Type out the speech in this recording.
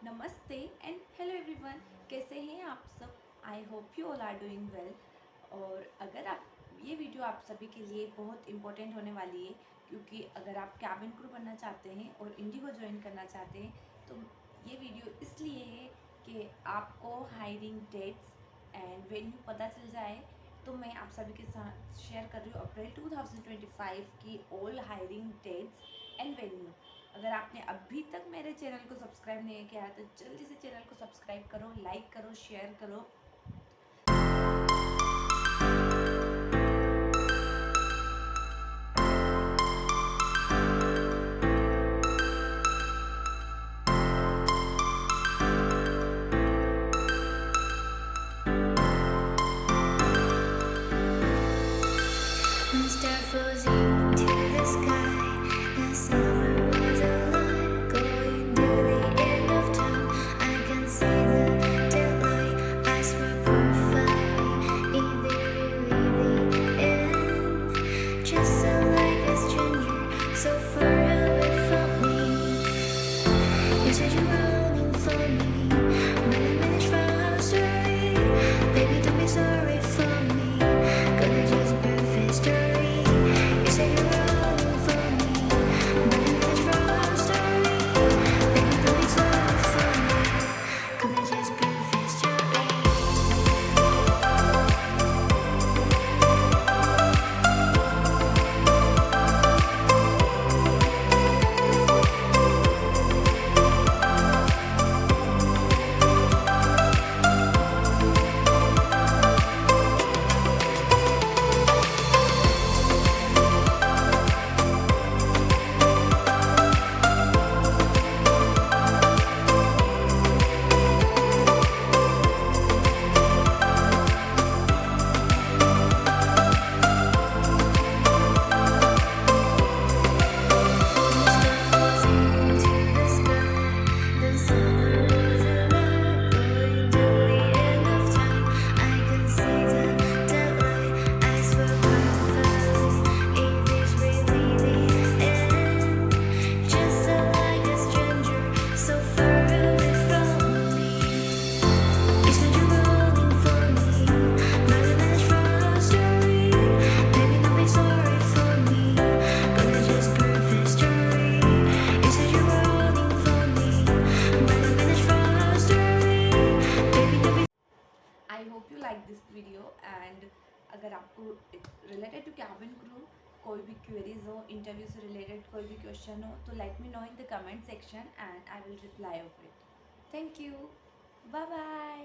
नमस्ते and hello everyone. कैसे हैं आप सब? I hope you all are doing well. और अगर आप ये वीडियो आप सभी के लिए बहुत इम्पोर्टेंट होने वाली है, क्योंकि अगर आप कैबिन क्रू बनना चाहते हैं और इंडिगो ज्वाइन करना चाहते हैं तो ये वीडियो इसलिए है कि आपको हायरिंग डेट्स एंड वेन्यू पता चल जाए। तो मैं आप सभी के साथ शेयर कर रही हूँ अप्रैल 2025 की all hiring dates and venue. अगर आपने अभी तक मेरे चैनल को सब्सक्राइब नहीं किया है तो जल्दी से चैनल को सब्सक्राइब करो, लाइक करो, शेयर करो। One star flows into the sky. The summer was alive, going to the end of time. I can see the daylight. I swear perfectly, is it really the end? Just so like a stranger, so far away from me. You said you were longing for me, but I managed for our story. Baby, don't be sorry for me, 'cause it's just a perfect story. You said you were longing for me, but I managed for our story. Baby, don't be sorry for me, 'cause it's just a perfect story. I hope you like this video. And अगर आपको related to cabin crew कोई भी queries हो, interview से related कोई भी question हो, तो let me know in the comment section and I will reply of it. Thank you, bye bye.